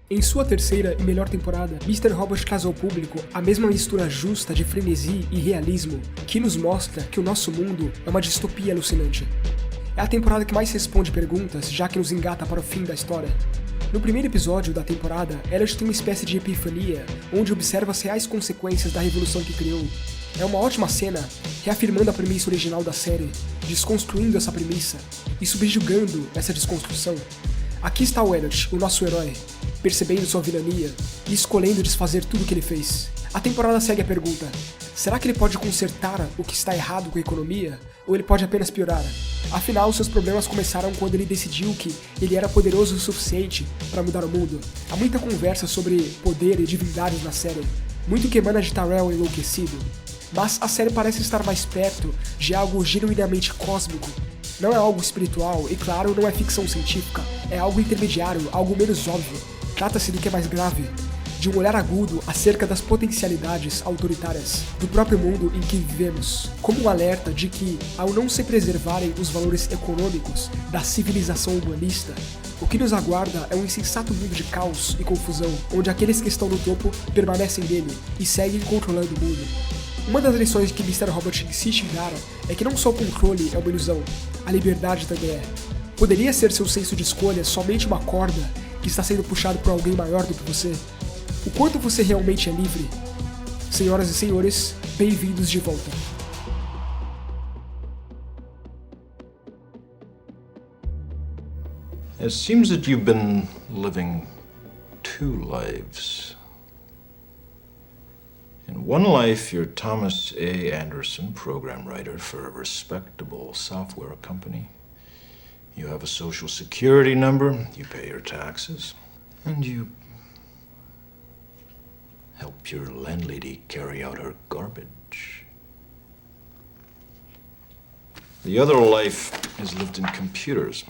Em sua terceira e melhor temporada, Mr. Robot traz ao público a mesma mistura justa de frenesi e realismo que nos mostra que o nosso mundo é uma distopia alucinante. É a temporada que mais responde perguntas, já que nos engata para o fim da história. No primeiro episódio da temporada, Elliot tem uma espécie de epifania, onde observa as reais consequências da revolução que criou. É uma ótima cena, reafirmando a premissa original da série, desconstruindo essa premissa e subjugando essa desconstrução. Aqui está o Elliot, o nosso herói, percebendo sua vilania e escolhendo desfazer tudo o que ele fez. A temporada segue a pergunta: será que ele pode consertar o que está errado com a economia, ou ele pode apenas piorar? Afinal, seus problemas começaram quando ele decidiu que ele era poderoso o suficiente para mudar o mundo. Há muita conversa sobre poder e divindades na série, muito que emana de Tyrell enlouquecido, mas a série parece estar mais perto de algo genuinamente cósmico. Não é algo espiritual e, claro, não é ficção científica, é algo intermediário, algo menos óbvio. Trata-se do que é mais grave, de um olhar agudo acerca das potencialidades autoritárias do próprio mundo em que vivemos, como um alerta de que, ao não se preservarem os valores econômicos da civilização humanista, o que nos aguarda é um insensato mundo de caos e confusão, onde aqueles que estão no topo permanecem nele e seguem controlando o mundo. Uma das lições que Mr. Robot insiste em dar é que não só o controle é uma ilusão, a liberdade também é. Poderia ser seu senso de escolha somente uma corda que está sendo puxado por alguém maior do que você? O quanto você realmente é livre? Senhoras e senhores, bem-vindos de volta. It seems that you've been living two lives. In one life, you're Thomas A. Anderson, program writer for a respectable software company. You have a social security number, you pay your taxes, and you help your landlady carry out her garbage. The other life is lived in computers,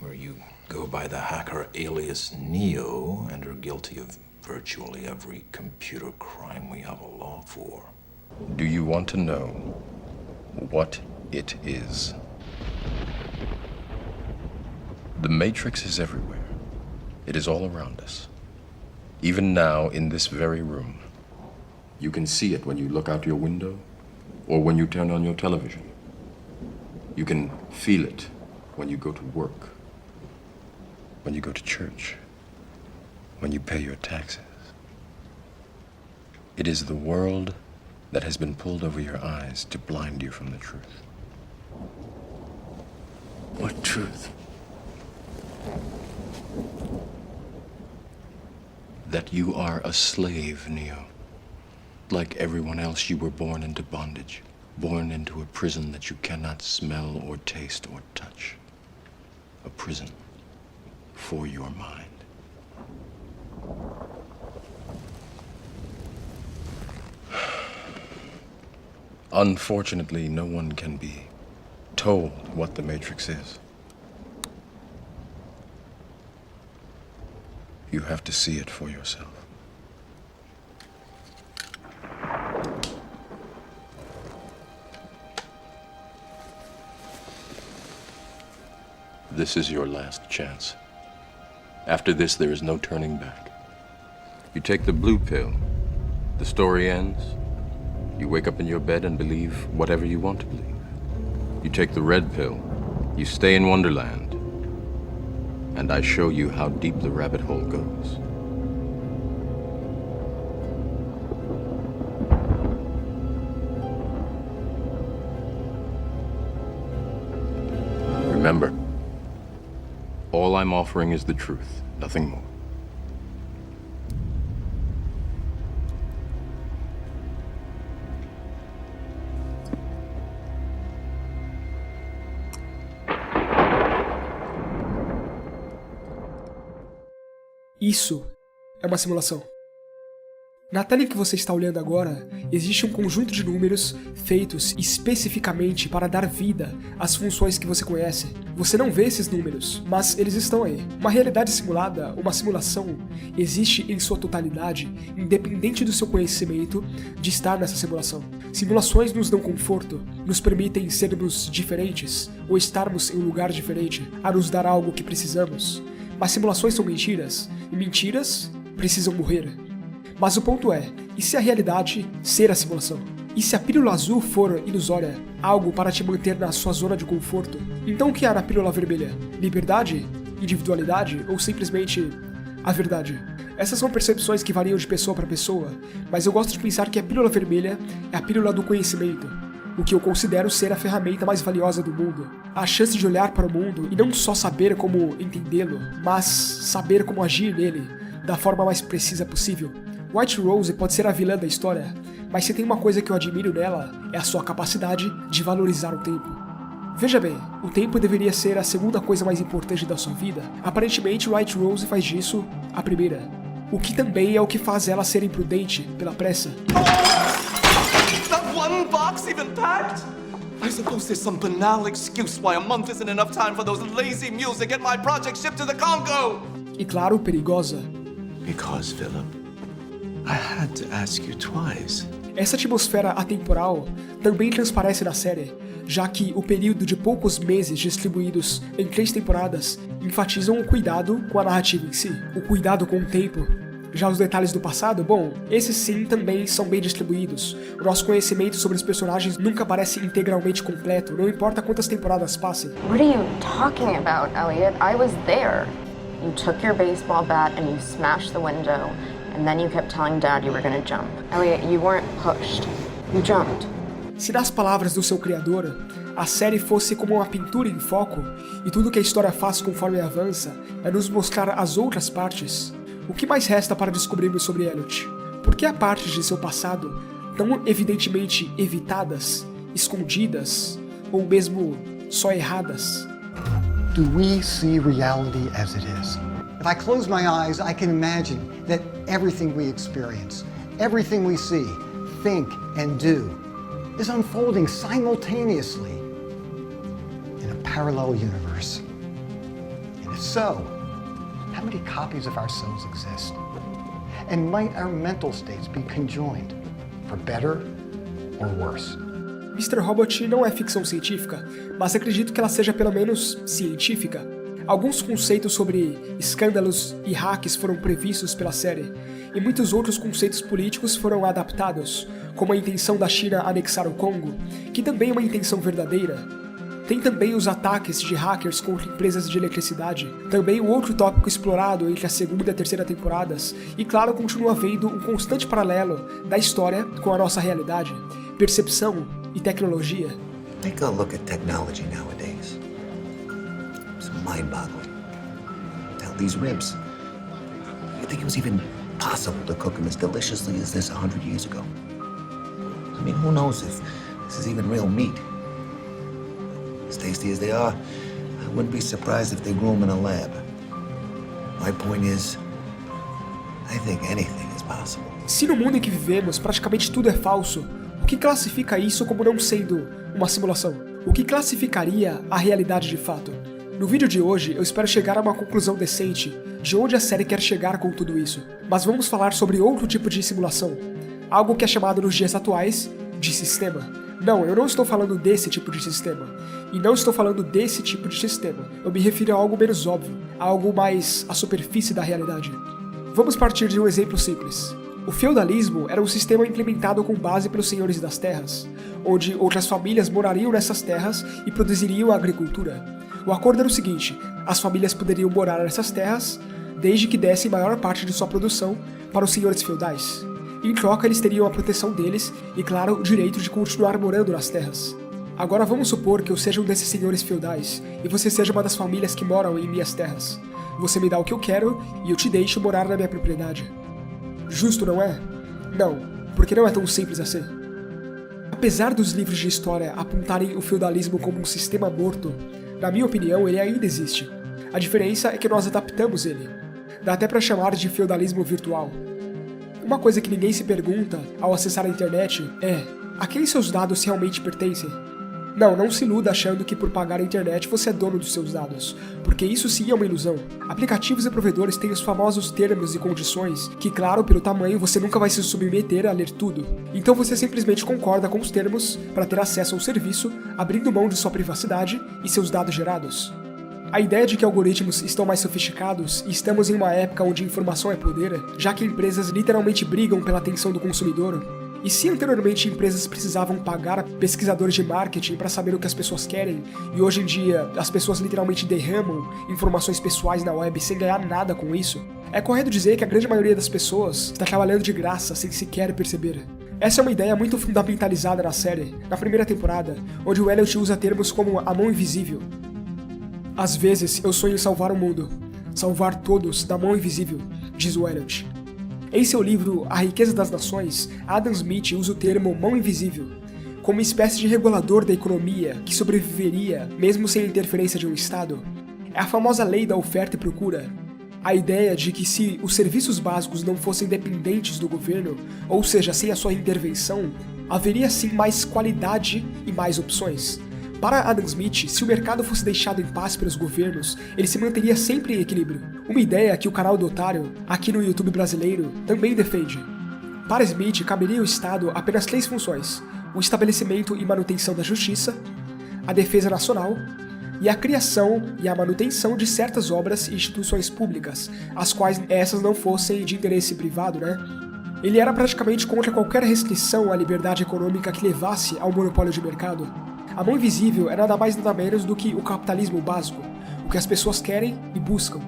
where you go by the hacker alias Neo and are guilty of virtually every computer crime we have a law for. Do you want to know what it is? The Matrix is everywhere. It is all around us. Even now, in this very room. You can see it when you look out your window or when you turn on your television. You can feel it when you go to work, when you go to church, when you pay your taxes. It is the world that has been pulled over your eyes to blind you from the truth. What truth? That you are a slave, Neo. Like everyone else, you were born into bondage, born into a prison that you cannot smell or taste or touch. A prison for your mind. Unfortunately, no one can be told what the Matrix is. You have to see it for yourself. This is your last chance. After this, there is no turning back. You take the blue pill. The story ends. You wake up in your bed and believe whatever you want to believe. You take the red pill. You stay in Wonderland. And I show you how deep the rabbit hole goes. Remember, all I'm offering is the truth, nothing more. Isso é uma simulação. Na tela que você está olhando agora, existe um conjunto de números feitos especificamente para dar vida às funções que você conhece. Você não vê esses números, mas eles estão aí. Uma realidade simulada, uma simulação, existe em sua totalidade, independente do seu conhecimento de estar nessa simulação. Simulações nos dão conforto, nos permitem sermos diferentes ou estarmos em um lugar diferente, a nos dar algo que precisamos. Mas simulações são mentiras, e mentiras precisam morrer. Mas o ponto é, e se a realidade ser a simulação? E se a pílula azul for ilusória, algo para te manter na sua zona de conforto? Então o que há na pílula vermelha? Liberdade? Individualidade? Ou simplesmente a verdade? Essas são percepções que variam de pessoa para pessoa, mas eu gosto de pensar que a pílula vermelha é a pílula do conhecimento, o que eu considero ser a ferramenta mais valiosa do mundo. A chance de olhar para o mundo e não só saber como entendê-lo, mas saber como agir nele, da forma mais precisa possível. White Rose pode ser a vilã da história, mas se tem uma coisa que eu admiro nela, é a sua capacidade de valorizar o tempo. Veja bem, o tempo deveria ser a segunda coisa mais importante da sua vida. Aparentemente, White Rose faz disso a primeira, o que também é o que faz ela ser imprudente pela pressa. That one box even packed? I suppose there's some banal excuse why a month isn't enough time for those lazy mules to get my project shipped to the Congo. E claro, perigosa. Because, Philip, I had to ask you twice. Essa atmosfera atemporal também transparece na série, já que o período de poucos meses distribuídos em 3 temporadas enfatizam o cuidado com a narrativa em si, o cuidado com o tempo. Já os detalhes do passado, bom, esses sim também são bem distribuídos. O nosso conhecimento sobre os personagens nunca parece integralmente completo, não importa quantas temporadas passem. What are you talking about, Elliot? I was there. You took your baseball bat and you smashed the window, and then you kept telling Dad you were gonna jump. Elliot, you weren't pushed. You jumped. Se nas palavras do seu criador, a série fosse como uma pintura em foco, e tudo que a história faz conforme avança é nos mostrar as outras partes, o que mais resta para descobrirmos sobre Elliot? Por que há partes de seu passado tão evidentemente evitadas, escondidas, ou mesmo só erradas? Do we see reality as it is? If I close my eyes, I can imagine that everything we experience, everything we see, think, and do is unfolding simultaneously in a parallel universe. And if so, how many copies of ourselves exist? And might our mental states be conjoined, for better or worse? Mr. Robot não é ficção científica, mas acredito que ela seja pelo menos científica. Alguns conceitos sobre escândalos e hacks foram previstos pela série, e muitos outros conceitos políticos foram adaptados, como a intenção da China anexar o Congo, que também é uma intenção verdadeira. Tem também os ataques de hackers contra empresas de eletricidade, também o outro tópico explorado entre a segunda e a terceira temporadas, e claro, continua havendo um constante paralelo da história com a nossa realidade, percepção e tecnologia. Take a look at technology nowadays. It's mind-boggling. Hell, these ribs. You think it was even possible to cook them as deliciously as this 100 years ago? I mean, who knows if this is even real meat? As tasty as they are, I wouldn't be surprised if they grew them in a lab. My point is, I think anything is possible. Se no mundo em que vivemos praticamente tudo é falso, o que classifica isso como não sendo uma simulação? O que classificaria a realidade de fato? No vídeo de hoje, eu espero chegar a uma conclusão decente de onde a série quer chegar com tudo isso. Mas vamos falar sobre outro tipo de simulação, algo que é chamado nos dias atuais de sistema. Não, eu não estou falando desse tipo de sistema. E não estou falando desse tipo de sistema. Eu me refiro a algo menos óbvio, a algo mais à superfície da realidade. Vamos partir de um exemplo simples. O feudalismo era um sistema implementado com base pelos senhores das terras, onde outras famílias morariam nessas terras e produziriam a agricultura. O acordo era o seguinte: as famílias poderiam morar nessas terras, desde que dessem maior parte de sua produção para os senhores feudais. Em troca, eles teriam a proteção deles e, claro, o direito de continuar morando nas terras. Agora vamos supor que eu seja um desses senhores feudais e você seja uma das famílias que moram em minhas terras. Você me dá o que eu quero e eu te deixo morar na minha propriedade. Justo, não é? Não, porque não é tão simples assim. Apesar dos livros de história apontarem o feudalismo como um sistema morto, na minha opinião ele ainda existe. A diferença é que nós adaptamos ele. Dá até para chamar de feudalismo virtual. Uma coisa que ninguém se pergunta ao acessar a internet é: a quem seus dados realmente pertencem? Não se iluda achando que por pagar a internet você é dono dos seus dados, porque isso sim é uma ilusão. Aplicativos e provedores têm os famosos termos e condições, que claro, pelo tamanho você nunca vai se submeter a ler tudo. Então você simplesmente concorda com os termos para ter acesso ao serviço, abrindo mão de sua privacidade e seus dados gerados. A ideia de que algoritmos estão mais sofisticados e estamos em uma época onde informação é poder, já que empresas literalmente brigam pela atenção do consumidor, e se anteriormente empresas precisavam pagar pesquisadores de marketing para saber o que as pessoas querem, e hoje em dia as pessoas literalmente derramam informações pessoais na web sem ganhar nada com isso, é correto dizer que a grande maioria das pessoas está trabalhando de graça sem sequer perceber. Essa é uma ideia muito fundamentalizada na série, na primeira temporada, onde o Elliot usa termos como a mão invisível. Às vezes eu sonho em salvar o mundo, salvar todos da mão invisível, diz o Elliot. Em seu livro A Riqueza das Nações, Adam Smith usa o termo mão invisível como uma espécie de regulador da economia que sobreviveria mesmo sem a interferência de um Estado. É a famosa lei da oferta e procura. A ideia de que se os serviços básicos não fossem dependentes do governo, ou seja, sem a sua intervenção, haveria sim mais qualidade e mais opções. Para Adam Smith, se o mercado fosse deixado em paz pelos governos, ele se manteria sempre em equilíbrio. Uma ideia que o canal do Otário, aqui no YouTube brasileiro, também defende. Para Smith, caberia ao Estado apenas 3 funções: o estabelecimento e manutenção da justiça, a defesa nacional e a criação e a manutenção de certas obras e instituições públicas, as quais essas não fossem de interesse privado, né? Ele era praticamente contra qualquer restrição à liberdade econômica que levasse ao monopólio de mercado. A mão invisível é nada mais nada menos do que o capitalismo básico, o que as pessoas querem e buscam.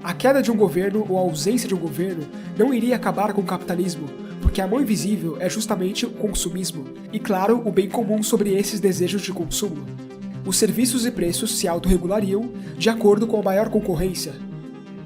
A queda de um governo ou a ausência de um governo não iria acabar com o capitalismo, porque a mão invisível é justamente o consumismo, e claro, o bem comum sobre esses desejos de consumo. Os serviços e preços se autorregulariam de acordo com a maior concorrência.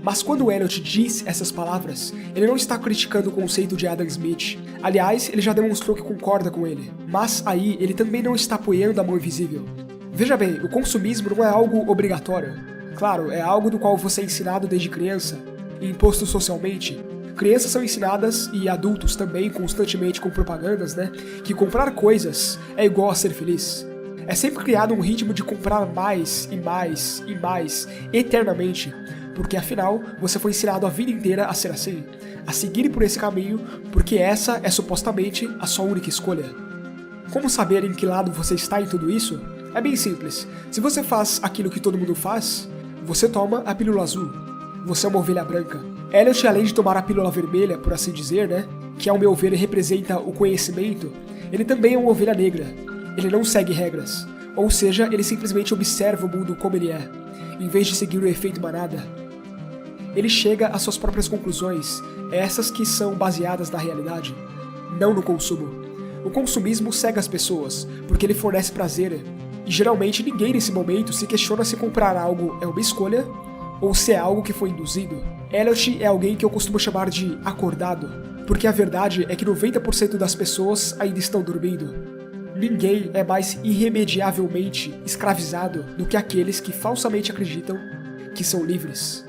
Mas quando Elliot diz essas palavras, ele não está criticando o conceito de Adam Smith. Aliás, ele já demonstrou que concorda com ele. Mas aí, ele também não está apoiando a mão invisível. Veja bem, o consumismo não é algo obrigatório. Claro, é algo do qual você é ensinado desde criança, e imposto socialmente. Crianças são ensinadas, e adultos também, constantemente com propagandas, que comprar coisas é igual a ser feliz. É sempre criado um ritmo de comprar mais e mais e mais, eternamente, porque afinal você foi ensinado a vida inteira a ser assim, a seguir por esse caminho, porque essa é supostamente a sua única escolha. Como saber em que lado você está em tudo isso? É bem simples. Se você faz aquilo que todo mundo faz, você toma a pílula azul. Você é uma ovelha branca. Elliot, além de tomar a pílula vermelha, por assim dizer, que ao meu ver representa o conhecimento, ele também é uma ovelha negra. Ele não segue regras, ou seja, ele simplesmente observa o mundo como ele é, em vez de seguir o efeito manada. Ele chega às suas próprias conclusões, essas que são baseadas na realidade, não no consumo. O consumismo cega as pessoas, porque ele fornece prazer, e geralmente ninguém nesse momento se questiona se comprar algo é uma escolha, ou se é algo que foi induzido. Elliot é alguém que eu costumo chamar de acordado, porque a verdade é que 90% das pessoas ainda estão dormindo. Ninguém é mais irremediavelmente escravizado do que aqueles que falsamente acreditam que são livres.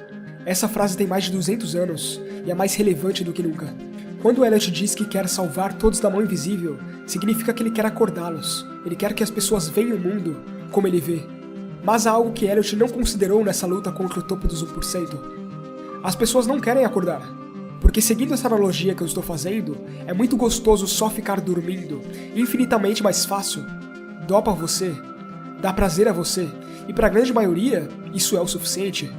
Essa frase tem mais de 200 anos e é mais relevante do que nunca. Quando Elliot diz que quer salvar todos da mão invisível, significa que ele quer acordá-los. Ele quer que as pessoas vejam o mundo como ele vê. Mas há algo que Elliot não considerou nessa luta contra o topo dos 1%. As pessoas não querem acordar. Porque seguindo essa analogia que eu estou fazendo, é muito gostoso só ficar dormindo, infinitamente mais fácil. Dopa você, dá prazer a você, e para a grande maioria, isso é o suficiente.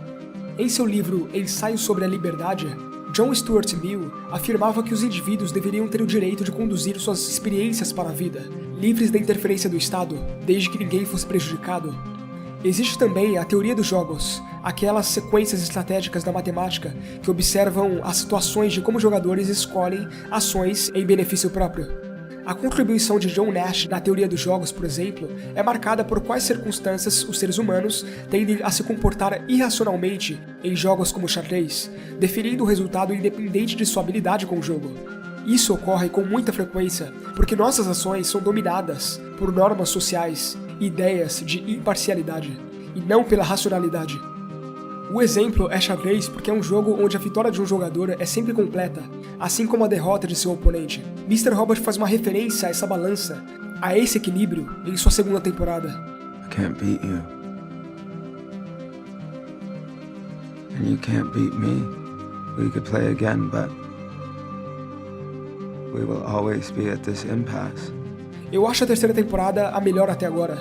Em seu livro Ensaio sobre a Liberdade, John Stuart Mill afirmava que os indivíduos deveriam ter o direito de conduzir suas experiências para a vida, livres da interferência do Estado, desde que ninguém fosse prejudicado. Existe também a teoria dos jogos, aquelas sequências estratégicas da matemática que observam as situações de como jogadores escolhem ações em benefício próprio. A contribuição de John Nash na teoria dos jogos, por exemplo, é marcada por quais circunstâncias os seres humanos tendem a se comportar irracionalmente em jogos como xadrez, definindo o resultado independente de sua habilidade com o jogo. Isso ocorre com muita frequência, porque nossas ações são dominadas por normas sociais, ideias de imparcialidade, e não pela racionalidade. O exemplo é xadrez porque é um jogo onde a vitória de um jogador é sempre completa, assim como a derrota de seu oponente. Mr. Robot faz uma referência a essa balança, a esse equilíbrio, em sua segunda temporada. I can't beat you. And you can't beat me. We could play again, but we will always be at this impasse. Eu acho a terceira temporada a melhor até agora.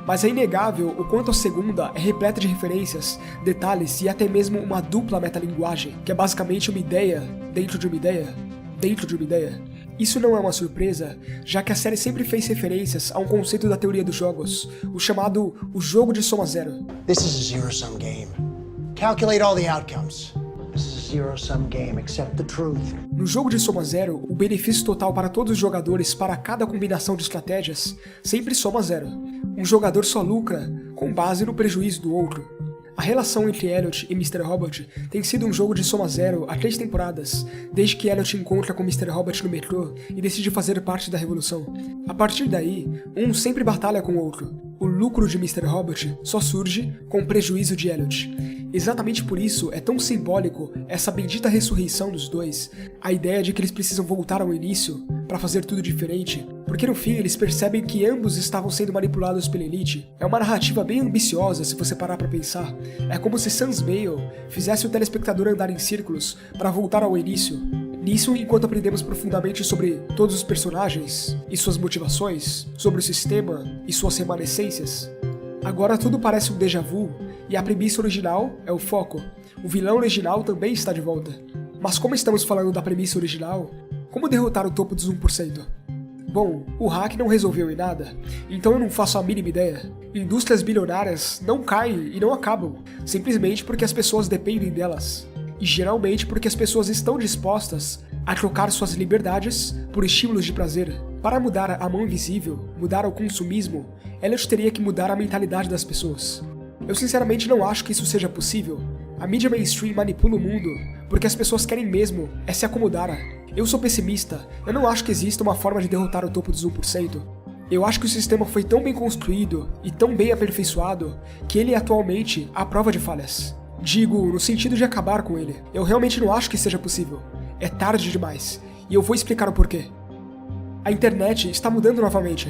mas é inegável o quanto a segunda é repleta de referências, detalhes e até mesmo uma dupla metalinguagem, que é basicamente uma ideia dentro de uma ideia dentro de uma ideia. Isso não é uma surpresa, já que a série sempre fez referências a um conceito da teoria dos jogos, o chamado o jogo de soma zero. This is a zero-sum game. Calculate all the outcomes. This is a zero-sum game, accept the truth. No jogo de soma zero, o benefício total para todos os jogadores para cada combinação de estratégias sempre soma zero. Um jogador só lucra com base no prejuízo do outro. A relação entre Elliot e Mr. Robot tem sido um jogo de soma zero há 3 temporadas, desde que Elliot encontra com Mr. Robot no metrô e decide fazer parte da revolução. A partir daí, um sempre batalha com o outro. O lucro de Mr. Robot só surge com o prejuízo de Elliot. Exatamente por isso é tão simbólico essa bendita ressurreição dos dois, a ideia de que eles precisam voltar ao início para fazer tudo diferente, porque no fim eles percebem que ambos estavam sendo manipulados pela elite. É uma narrativa bem ambiciosa se você parar para pensar. É como se Sans Mail fizesse o telespectador andar em círculos para voltar ao início. Nisso, enquanto aprendemos profundamente sobre todos os personagens e suas motivações, sobre o sistema e suas remanescências. Agora tudo parece um déjà vu, e a premissa original é o foco. O vilão original também está de volta. Mas como estamos falando da premissa original, como derrotar o topo dos 1%? Bom, o hack não resolveu em nada, então eu não faço a mínima ideia. Indústrias bilionárias não caem e não acabam, simplesmente porque as pessoas dependem delas. E geralmente porque as pessoas estão dispostas a trocar suas liberdades por estímulos de prazer. Para mudar a mão invisível, mudar o consumismo, Elliot teria que mudar a mentalidade das pessoas. Eu sinceramente não acho que isso seja possível. A mídia mainstream manipula o mundo porque as pessoas querem mesmo é se acomodar. Eu sou pessimista, eu não acho que exista uma forma de derrotar o topo dos 1%. Eu acho que o sistema foi tão bem construído e tão bem aperfeiçoado que ele é atualmente à prova de falhas. Digo, no sentido de acabar com ele. Eu realmente não acho que seja possível. É tarde demais, e eu vou explicar o porquê. A internet está mudando novamente.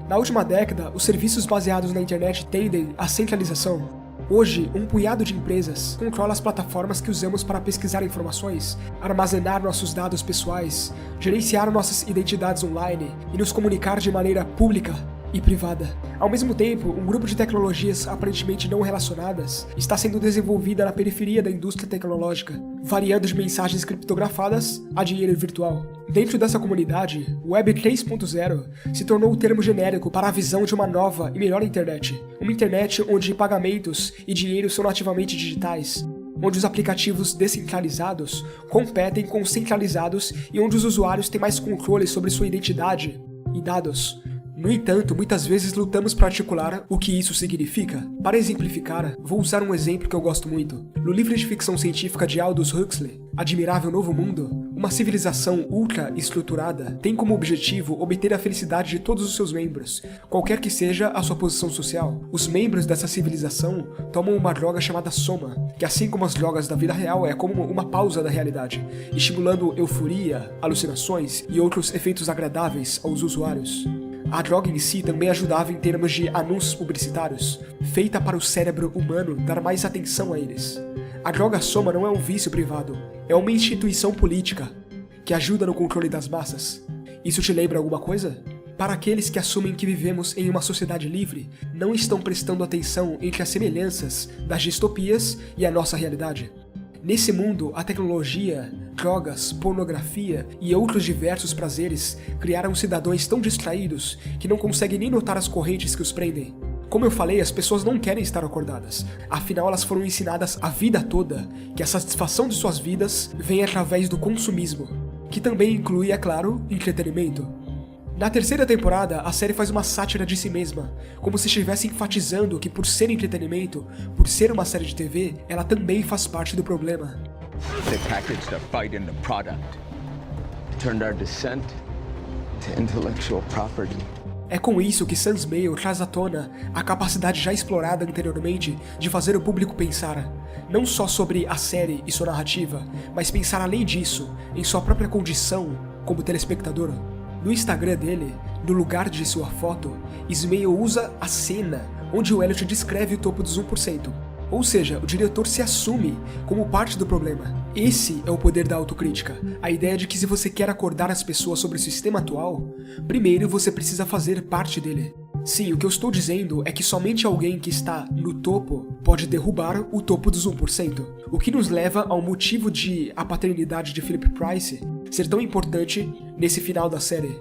Na última década, os serviços baseados na internet tendem à centralização. Hoje, um punhado de empresas controla as plataformas que usamos para pesquisar informações, armazenar nossos dados pessoais, gerenciar nossas identidades online e nos comunicar de maneira pública e privada. Ao mesmo tempo, um grupo de tecnologias aparentemente não relacionadas está sendo desenvolvida na periferia da indústria tecnológica, variando de mensagens criptografadas a dinheiro virtual. Dentro dessa comunidade, o Web 3.0 se tornou o termo genérico para a visão de uma nova e melhor internet. Uma internet onde pagamentos e dinheiro são nativamente digitais, onde os aplicativos descentralizados competem com os centralizados e onde os usuários têm mais controle sobre sua identidade e dados. No entanto, muitas vezes lutamos para articular o que isso significa. Para exemplificar, vou usar um exemplo que eu gosto muito. No livro de ficção científica de Aldous Huxley, Admirável Novo Mundo, uma civilização ultra-estruturada tem como objetivo obter a felicidade de todos os seus membros, qualquer que seja a sua posição social. Os membros dessa civilização tomam uma droga chamada soma, que assim como as drogas da vida real é como uma pausa da realidade, estimulando euforia, alucinações e outros efeitos agradáveis aos usuários. A droga em si também ajudava em termos de anúncios publicitários, feita para o cérebro humano dar mais atenção a eles. A droga soma não é um vício privado, é uma instituição política que ajuda no controle das massas. Isso te lembra alguma coisa? Para aqueles que assumem que vivemos em uma sociedade livre, não estão prestando atenção entre as semelhanças das distopias e a nossa realidade. Nesse mundo, a tecnologia, drogas, pornografia e outros diversos prazeres criaram cidadãos tão distraídos que não conseguem nem notar as correntes que os prendem. Como eu falei, as pessoas não querem estar acordadas, afinal elas foram ensinadas a vida toda que a satisfação de suas vidas vem através do consumismo, que também inclui, é claro, entretenimento. Na terceira temporada, a série faz uma sátira de si mesma, como se estivesse enfatizando que por ser entretenimento, por ser uma série de TV, ela também faz parte do problema. They packaged the fight into product. Turned our dissent to intellectual property. É com isso que Sans Mail traz à tona a capacidade já explorada anteriormente de fazer o público pensar, não só sobre a série e sua narrativa, mas pensar além disso, em sua própria condição como telespectador. No Instagram dele, no lugar de sua foto, Ismail usa a cena onde o Elliot descreve o topo dos 1%. Ou seja, o diretor se assume como parte do problema. Esse é o poder da autocrítica. A ideia de que se você quer acordar as pessoas sobre o sistema atual, primeiro você precisa fazer parte dele. Sim, o que eu estou dizendo é que somente alguém que está no topo pode derrubar o topo dos 1%, o que nos leva ao motivo de a paternidade de Philip Price ser tão importante nesse final da série.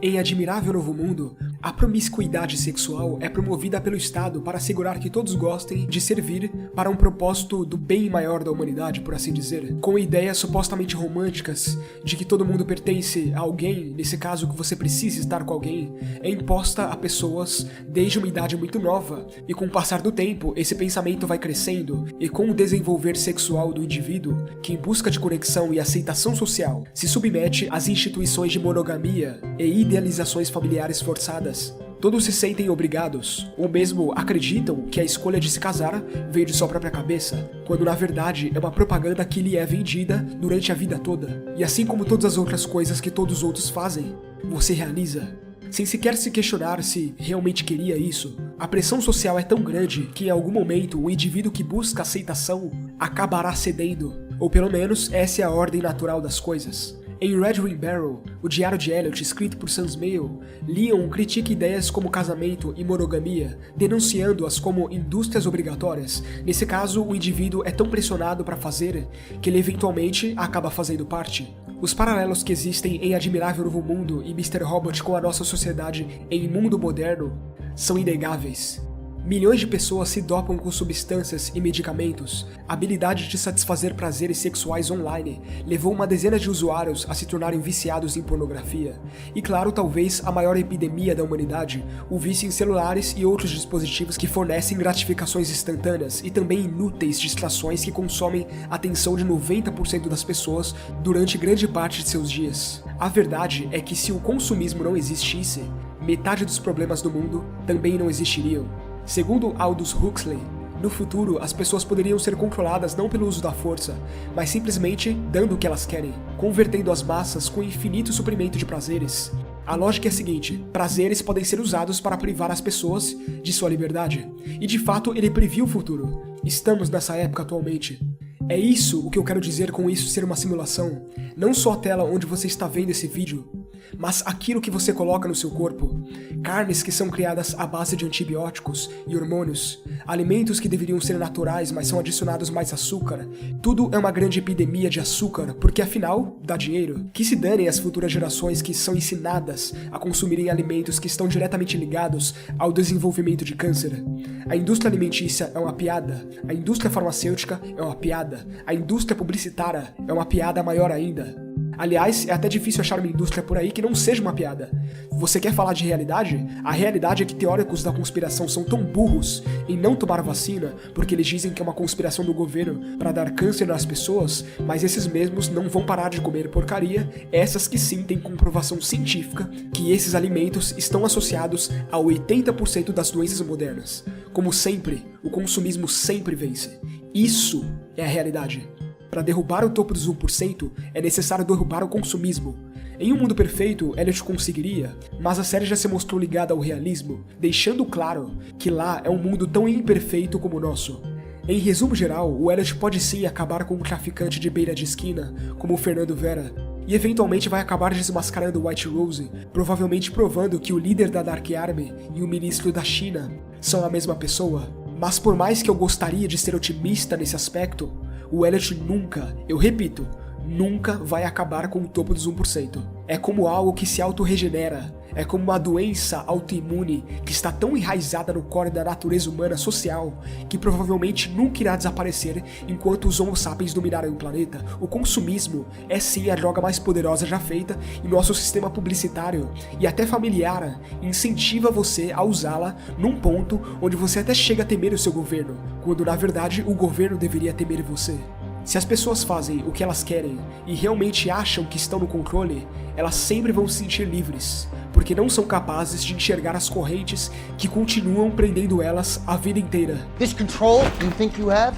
Em Admirável Novo Mundo, a promiscuidade sexual é promovida pelo Estado para assegurar que todos gostem de servir para um propósito do bem maior da humanidade, por assim dizer, com ideias supostamente românticas de que todo mundo pertence a alguém, nesse caso que você precisa estar com alguém, é imposta a pessoas desde uma idade muito nova, e com o passar do tempo, esse pensamento vai crescendo, e com o desenvolver sexual do indivíduo, que em busca de conexão e aceitação social, se submete às instituições de monogamia e idealizações familiares forçadas, todos se sentem obrigados, ou mesmo acreditam que a escolha de se casar veio de sua própria cabeça, quando na verdade é uma propaganda que lhe é vendida durante a vida toda. E assim como todas as outras coisas que todos os outros fazem, você realiza, sem sequer se questionar se realmente queria isso. A pressão social é tão grande que em algum momento o indivíduo que busca aceitação acabará cedendo, ou pelo menos essa é a ordem natural das coisas. Em Red Wing Barrel, o diário de Elliot, escrito por Sans Mail, Leon critica ideias como casamento e monogamia, denunciando-as como indústrias obrigatórias. Nesse caso, o indivíduo é tão pressionado para fazer que ele eventualmente acaba fazendo parte. Os paralelos que existem em Admirável Novo Mundo e Mr. Robot com a nossa sociedade em mundo moderno são inegáveis. Milhões de pessoas se dopam com substâncias e medicamentos. A habilidade de satisfazer prazeres sexuais online levou uma dezena de usuários a se tornarem viciados em pornografia. E claro, talvez a maior epidemia da humanidade, o vício em celulares e outros dispositivos que fornecem gratificações instantâneas e também inúteis distrações que consomem a atenção de 90% das pessoas durante grande parte de seus dias. A verdade é que se o consumismo não existisse, metade dos problemas do mundo também não existiriam. Segundo Aldous Huxley, no futuro as pessoas poderiam ser controladas não pelo uso da força, mas simplesmente dando o que elas querem, convertendo as massas com infinito suprimento de prazeres. A lógica é a seguinte: prazeres podem ser usados para privar as pessoas de sua liberdade. E de fato ele previu o futuro. Estamos nessa época atualmente. É isso o que eu quero dizer com isso ser uma simulação. Não só a tela onde você está vendo esse vídeo, mas aquilo que você coloca no seu corpo. Carnes que são criadas à base de antibióticos e hormônios, alimentos que deveriam ser naturais, mas são adicionados mais açúcar. Tudo é uma grande epidemia de açúcar, porque afinal, dá dinheiro. Que se danem as futuras gerações que são ensinadas a consumirem alimentos que estão diretamente ligados ao desenvolvimento de câncer. A indústria alimentícia é uma piada, a indústria farmacêutica é uma piada, a indústria publicitária é uma piada maior ainda. Aliás, é até difícil achar uma indústria por aí que não seja uma piada. Você quer falar de realidade? A realidade é que teóricos da conspiração são tão burros em não tomar vacina porque eles dizem que é uma conspiração do governo para dar câncer nas pessoas, mas esses mesmos não vão parar de comer porcaria, essas que sim têm comprovação científica que esses alimentos estão associados a 80% das doenças modernas. Como sempre, o consumismo sempre vence. Isso é a realidade. Para derrubar o topo dos 1%, é necessário derrubar o consumismo. Em um mundo perfeito, Elliot conseguiria, mas a série já se mostrou ligada ao realismo, deixando claro que lá é um mundo tão imperfeito como o nosso. Em resumo geral, o Elliot pode sim acabar com um traficante de beira de esquina, como o Fernando Vera, e eventualmente vai acabar desmascarando White Rose, provavelmente provando que o líder da Dark Army e o ministro da China são a mesma pessoa. Mas por mais que eu gostaria de ser otimista nesse aspecto, o Elliot nunca, eu repito, nunca vai acabar com o topo dos 1%. É como algo que se autorregenera, é como uma doença autoimune que está tão enraizada no core da natureza humana social que provavelmente nunca irá desaparecer enquanto os Homo sapiens dominarem o planeta. O consumismo é sim a droga mais poderosa já feita e nosso sistema publicitário e até familiar incentiva você a usá-la num ponto onde você até chega a temer o seu governo, quando na verdade o governo deveria temer você. Se as pessoas fazem o que elas querem e realmente acham que estão no controle, elas sempre vão se sentir livres, porque não são capazes de enxergar as correntes que continuam prendendo elas a vida inteira. This control you think you have?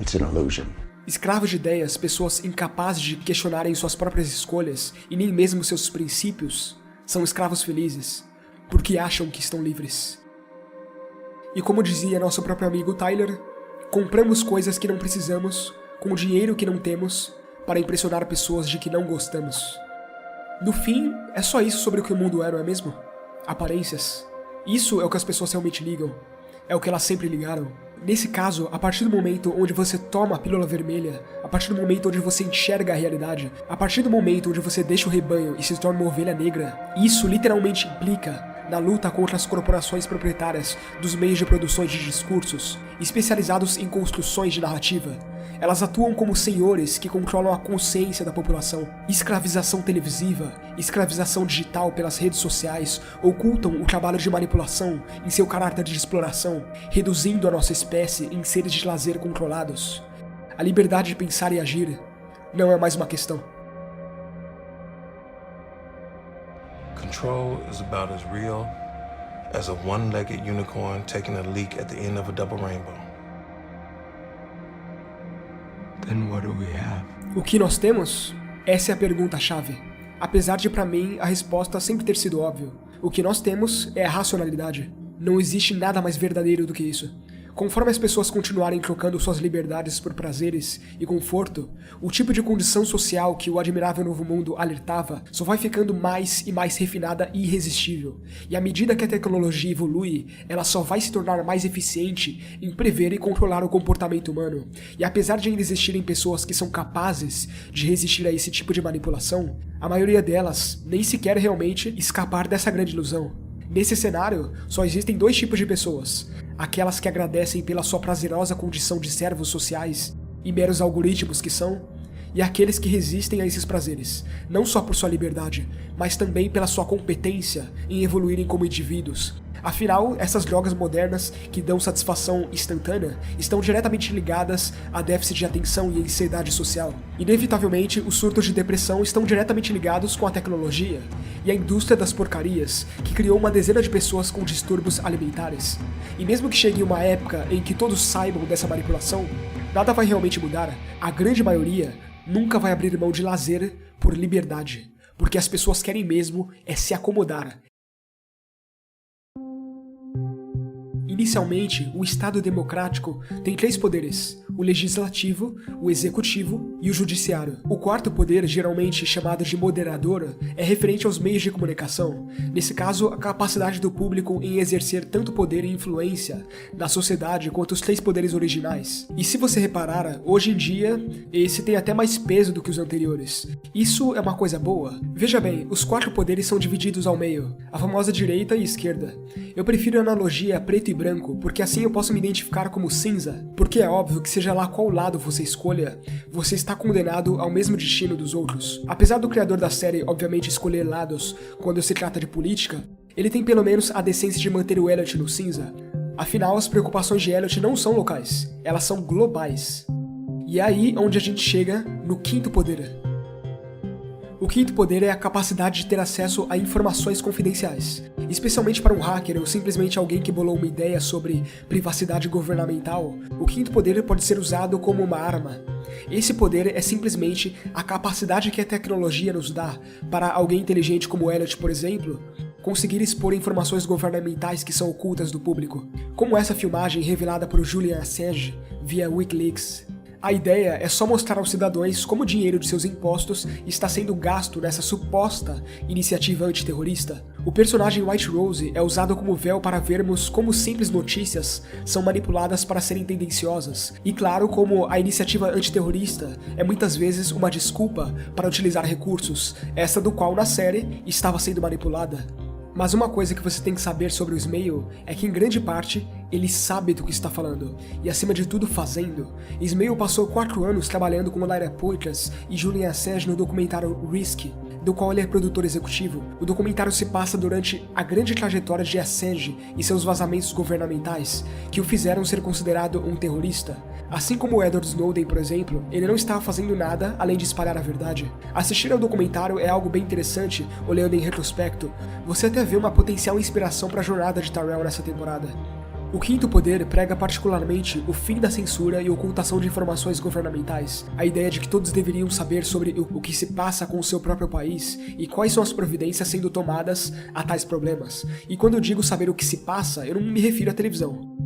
It's an illusion. Escravos de ideias, pessoas incapazes de questionarem suas próprias escolhas e nem mesmo seus princípios, são escravos felizes, porque acham que estão livres. E como dizia nosso próprio amigo Tyler, compramos coisas que não precisamos, com o dinheiro que não temos, para impressionar pessoas de que não gostamos. No fim, é só isso sobre o que o mundo é, não é mesmo? Aparências. Isso é o que as pessoas realmente ligam. É o que elas sempre ligaram. Nesse caso, a partir do momento onde você toma a pílula vermelha, a partir do momento onde você enxerga a realidade, a partir do momento onde você deixa o rebanho e se torna uma ovelha negra, isso literalmente implica na luta contra as corporações proprietárias dos meios de produção de discursos, especializados em construções de narrativa. Elas atuam como senhores que controlam a consciência da população. Escravização televisiva, escravização digital pelas redes sociais ocultam o trabalho de manipulação em seu caráter de exploração, reduzindo a nossa espécie em seres de lazer controlados. A liberdade de pensar e agir não é mais uma questão. Control is about as real as a one-legged unicorn taking a leak at the end of a double rainbow. Then what do we have? O que nós temos? Essa é a pergunta-chave. Apesar de, pra mim, a resposta sempre ter sido óbvia. O que nós temos é a racionalidade. Não existe nada mais verdadeiro do que isso. Conforme as pessoas continuarem trocando suas liberdades por prazeres e conforto, o tipo de condição social que o Admirável Novo Mundo alertava só vai ficando mais e mais refinada e irresistível. E à medida que a tecnologia evolui, ela só vai se tornar mais eficiente em prever e controlar o comportamento humano. E apesar de ainda existirem pessoas que são capazes de resistir a esse tipo de manipulação, a maioria delas nem sequer realmente escapar dessa grande ilusão. Nesse cenário, só existem dois tipos de pessoas: aquelas que agradecem pela sua prazerosa condição de servos sociais e meros algoritmos que são, e aqueles que resistem a esses prazeres, não só por sua liberdade, mas também pela sua competência em evoluírem como indivíduos. Afinal, essas drogas modernas que dão satisfação instantânea estão diretamente ligadas a déficit de atenção e ansiedade social. Inevitavelmente, os surtos de depressão estão diretamente ligados com a tecnologia e a indústria das porcarias, que criou uma dezena de pessoas com distúrbios alimentares. E mesmo que chegue uma época em que todos saibam dessa manipulação, nada vai realmente mudar. A grande maioria nunca vai abrir mão de lazer por liberdade, porque as pessoas querem mesmo é se acomodar. Inicialmente, o Estado democrático tem 3 poderes: o legislativo, o executivo e o judiciário. O quarto poder, geralmente chamado de moderador, é referente aos meios de comunicação. Nesse caso, a capacidade do público em exercer tanto poder e influência na sociedade quanto os 3 poderes originais. E se você reparar, hoje em dia, esse tem até mais peso do que os anteriores. Isso é uma coisa boa. Veja bem, os 4 poderes são divididos ao meio, a famosa direita e esquerda. Eu prefiro a analogia preto e branco, porque assim eu posso me identificar como cinza, porque é óbvio que seja lá qual lado você escolha, você está condenado ao mesmo destino dos outros. Apesar do criador da série obviamente escolher lados quando se trata de política, ele tem pelo menos a decência de manter o Elliot no cinza. Afinal, as preocupações de Elliot não são locais, elas são globais. E é aí onde a gente chega no quinto poder. O quinto poder é a capacidade de ter acesso a informações confidenciais. Especialmente para um hacker ou simplesmente alguém que bolou uma ideia sobre privacidade governamental, o quinto poder pode ser usado como uma arma. Esse poder é simplesmente a capacidade que a tecnologia nos dá para alguém inteligente como Elliot, por exemplo, conseguir expor informações governamentais que são ocultas do público, como essa filmagem revelada por Julian Assange via Wikileaks. A ideia é só mostrar aos cidadãos como o dinheiro de seus impostos está sendo gasto nessa suposta iniciativa antiterrorista. O personagem White Rose é usado como véu para vermos como simples notícias são manipuladas para serem tendenciosas, e claro, como a iniciativa antiterrorista é muitas vezes uma desculpa para utilizar recursos, essa do qual na série estava sendo manipulada. Mas uma coisa que você tem que saber sobre o Ismail é que, em grande parte, ele sabe do que está falando, e acima de tudo fazendo. Ismail passou 4 anos trabalhando com Lyra Poitras e Julian Assange no documentário Risk, do qual ele é produtor executivo. O documentário se passa durante a grande trajetória de Assange e seus vazamentos governamentais, que o fizeram ser considerado um terrorista. Assim como Edward Snowden, por exemplo, ele não estava fazendo nada além de espalhar a verdade. Assistir ao documentário é algo bem interessante, olhando em retrospecto. Você até vê uma potencial inspiração para a jornada de Tyrell nessa temporada. O quinto poder prega particularmente o fim da censura e ocultação de informações governamentais, a ideia de que todos deveriam saber sobre o que se passa com o seu próprio país e quais são as providências sendo tomadas a tais problemas. E quando eu digo saber o que se passa, eu não me refiro à televisão.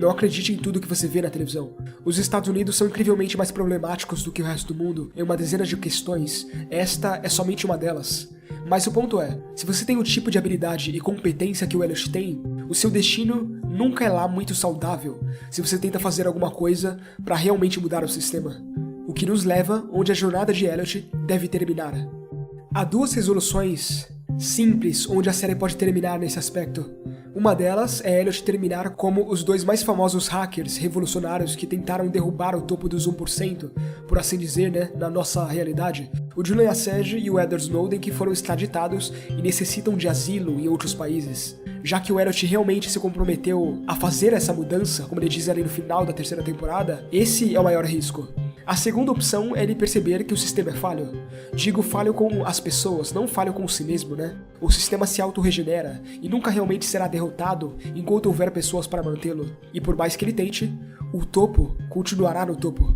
Não acredite em tudo que você vê na televisão. Os Estados Unidos são incrivelmente mais problemáticos do que o resto do mundo em uma dezena de questões. Esta é somente uma delas. Mas o ponto é, se você tem o tipo de habilidade e competência que o Elliot tem, o seu destino nunca é lá muito saudável se você tenta fazer alguma coisa para realmente mudar o sistema. O que nos leva onde a jornada de Elliot deve terminar. Há duas resoluções simples onde a série pode terminar nesse aspecto. Uma delas é Elliot terminar como os dois mais famosos hackers revolucionários que tentaram derrubar o topo dos 1%, por assim dizer, né, na nossa realidade. O Julian Assange e o Edward Snowden, que foram extraditados e necessitam de asilo em outros países. Já que o Elliot realmente se comprometeu a fazer essa mudança, como ele diz ali no final da terceira temporada, esse é o maior risco. A segunda opção é ele perceber que o sistema é falho. Digo falho com as pessoas, não falho com si mesmo, né? O sistema se auto-regenera e nunca realmente será derrotado enquanto houver pessoas para mantê-lo. E por mais que ele tente, o topo continuará no topo.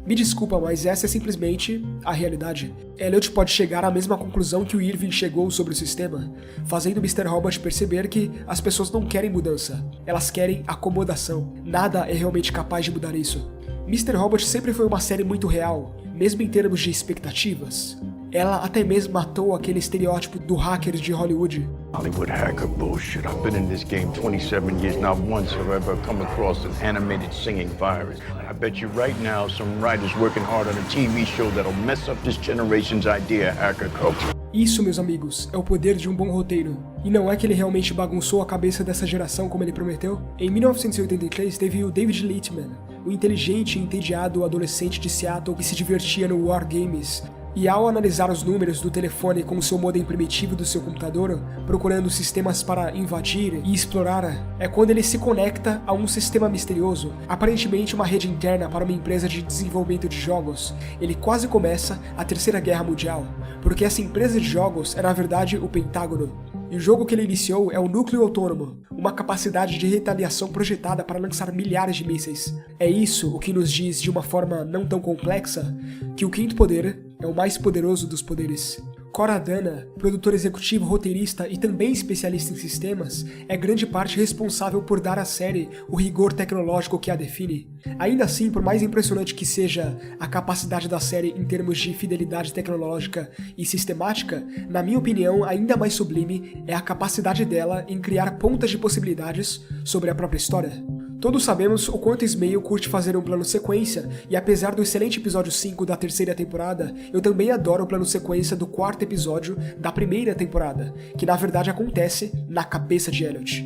Me desculpa, mas essa é simplesmente a realidade. Elliot pode chegar à mesma conclusão que o Irving chegou sobre o sistema, fazendo Mr. Robot perceber que as pessoas não querem mudança, elas querem acomodação. Nada é realmente capaz de mudar isso. Mr. Robot sempre foi uma série muito real, mesmo em termos de expectativas. Ela até mesmo matou aquele estereótipo do hacker de Hollywood. Hollywood hacker bullshit. I've been in this game 27 years. Not once have I ever come across an animated singing virus. I bet you right now some writers working hard on a TV show that'll mess up this generation's idea of hacker culture. Isso, meus amigos, é o poder de um bom roteiro. E não é que ele realmente bagunçou a cabeça dessa geração como ele prometeu? Em 1983 teve o David Littman, o inteligente e entediado adolescente de Seattle que se divertia no War Games. E ao analisar os números do telefone com o seu modem primitivo do seu computador, procurando sistemas para invadir e explorar, é quando ele se conecta a um sistema misterioso, aparentemente uma rede interna para uma empresa de desenvolvimento de jogos. Ele quase começa a Terceira Guerra Mundial, porque essa empresa de jogos é na verdade o Pentágono. E o jogo que ele iniciou é o Núcleo Autônomo, uma capacidade de retaliação projetada para lançar milhares de mísseis. É isso o que nos diz de uma forma não tão complexa que o Quinto Poder é o mais poderoso dos poderes. Cora Dana, produtor executivo, roteirista e também especialista em sistemas, é grande parte responsável por dar à série o rigor tecnológico que a define. Ainda assim, por mais impressionante que seja a capacidade da série em termos de fidelidade tecnológica e sistemática, na minha opinião, ainda mais sublime é a capacidade dela em criar pontas de possibilidades sobre a própria história. Todos sabemos o quanto Ismail curte fazer um plano sequência, e apesar do excelente episódio 5 da terceira temporada, eu também adoro o plano sequência do quarto episódio da primeira temporada, que na verdade acontece na cabeça de Elliot.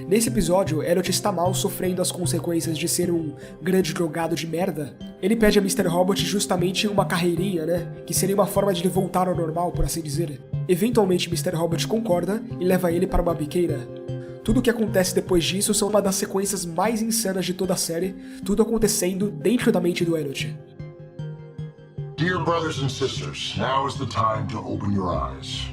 Nesse episódio, Elliot está mal sofrendo as consequências de ser um grande drogado de merda. Ele pede a Mr. Robot justamente uma carreirinha, né? Que seria uma forma de ele voltar ao normal, por assim dizer. Eventualmente, Mr. Robot concorda e leva ele para uma biqueira. Tudo o que acontece depois disso são uma das sequências mais insanas de toda a série, tudo acontecendo dentro da mente do Elliot. Dear brothers and sisters, now is the time to open your eyes.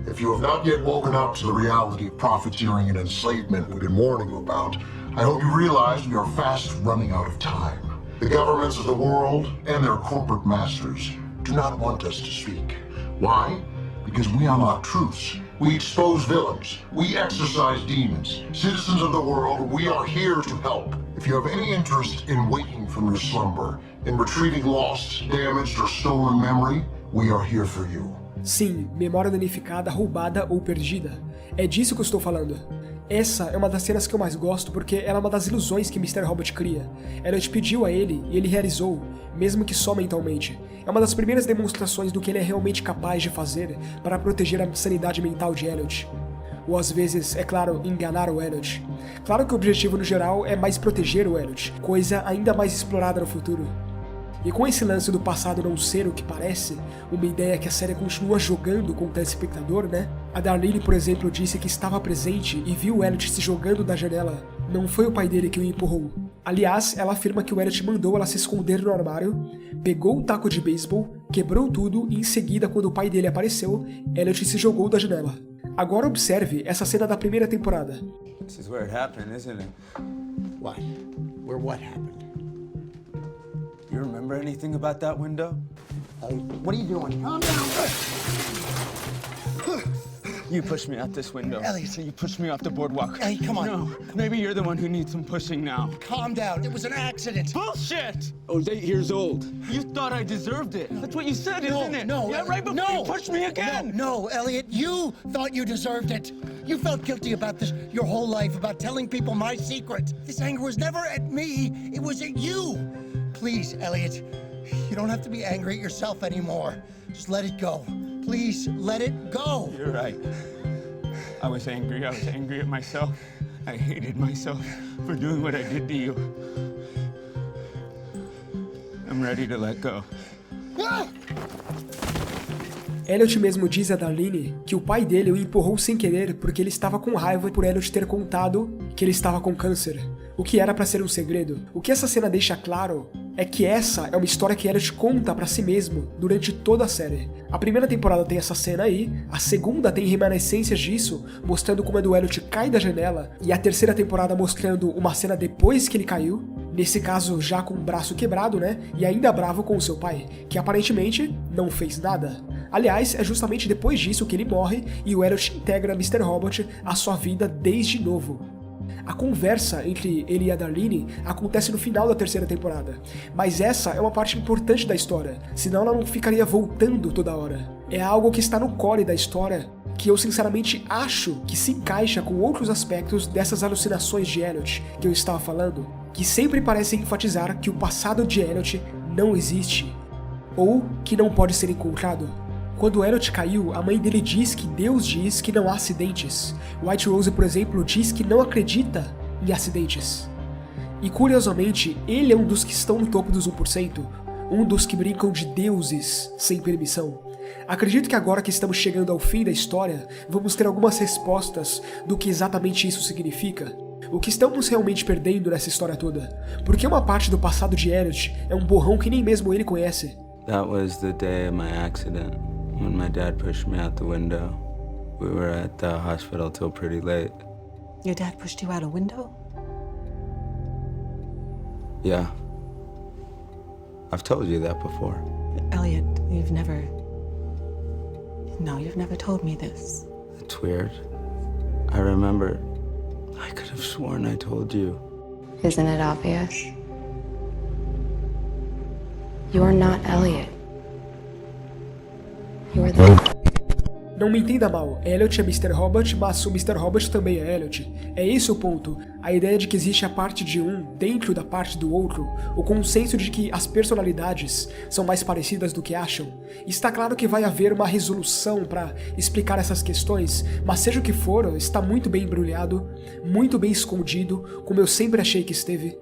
If you have not yet woken up to the reality of profiteering and enslavement we've been warning you about, I hope you realize we are fast running out of time. The governments of the world and their corporate masters do not want us to speak. Why? Because we unlock truths. We expose villains. We exorcise demons. Citizens of the world, we are here to help. If you have any interest in waking from your slumber, in retrieving lost, damaged, or stolen memory, we are here for you. Sim, memória danificada, roubada ou perdida. É disso que eu estou falando. Essa é uma das cenas que eu mais gosto porque ela é uma das ilusões que Mr. Robot cria. Elliot pediu a ele e ele realizou, mesmo que só mentalmente. É uma das primeiras demonstrações do que ele é realmente capaz de fazer para proteger a sanidade mental de Elliot. Ou às vezes, é claro, enganar o Elliot. Claro que o objetivo no geral é mais proteger o Elliot, coisa ainda mais explorada no futuro. E com esse lance do passado não ser o que parece, uma ideia que a série continua jogando com o telespectador, né? A Darlene, por exemplo, disse que estava presente e viu o Elliot se jogando da janela. Não foi o pai dele que o empurrou. Aliás, ela afirma que o Elliot mandou ela se esconder no armário, pegou um taco de beisebol, quebrou tudo e em seguida, quando o pai dele apareceu, Elliot se jogou da janela. Agora observe essa cena da primeira temporada. This is where it happened, isn't it? What? Where what happened? You remember anything about that window? What are you doing? Calm down. You pushed me out this window. Elliot. So you pushed me off the boardwalk. Elliot, come on. No, maybe you're the one who needs some pushing now. Calm down. It was an accident. Bullshit! I was 8 years old. You thought I deserved it. That's what you said, isn't it? No, yeah, right before you pushed me again. No, Elliot, you thought you deserved it. You felt guilty about this your whole life, about telling people my secret. This anger was never at me. It was at you. Please, Elliot, you don't have to be angry at yourself anymore. Just let it go. Please, let it go. You're right. I was angry. I was angry at myself. I hated myself for doing what I did to you. I'm ready to let go. Elliot mesmo diz a Darlene que o pai dele o empurrou sem querer porque ele estava com raiva por Elliot ter contado que ele estava com câncer, o que era para ser um segredo. O que essa cena deixa claro é que essa é uma história que Elliot conta pra si mesmo durante toda a série. A primeira temporada tem essa cena aí, a segunda tem remanescências disso, mostrando como o Elliot cai da janela, e a terceira temporada mostrando uma cena depois que ele caiu, nesse caso já com o braço quebrado, né, e ainda bravo com o seu pai, que aparentemente não fez nada. Aliás, é justamente depois disso que ele morre e o Elliot integra Mr. Robot à sua vida desde novo. A conversa entre ele e a Darlene acontece no final da terceira temporada, mas essa é uma parte importante da história, senão ela não ficaria voltando toda hora. É algo que está no core da história, que eu sinceramente acho que se encaixa com outros aspectos dessas alucinações de Elliot que eu estava falando, que sempre parecem enfatizar que o passado de Elliot não existe, ou que não pode ser encontrado. Quando Elliot caiu, a mãe dele diz que Deus diz que não há acidentes. White Rose, por exemplo, diz que não acredita em acidentes. E curiosamente, ele é um dos que estão no topo dos 1%, um dos que brincam de deuses sem permissão. Acredito que agora que estamos chegando ao fim da história, vamos ter algumas respostas do que exatamente isso significa. O que estamos realmente perdendo nessa história toda? Porque uma parte do passado de Elliot é um borrão que nem mesmo ele conhece. That was the day of my accident. When my dad pushed me out the window, we were at the hospital till pretty late. Your dad pushed you out a window? Yeah. I've told you that before. Elliot, you've never told me this. It's weird. I remember, I could have sworn I told you. Isn't it obvious? You're not Elliot. You're the... Não me entenda mal, Elliot é Mr. Robot, mas o Mr. Robot também é Elliot. É esse o ponto, a ideia de que existe a parte de um dentro da parte do outro, o consenso de que as personalidades são mais parecidas do que acham. Está claro que vai haver uma resolução para explicar essas questões, mas seja o que for, está muito bem embrulhado, muito bem escondido, como eu sempre achei que esteve.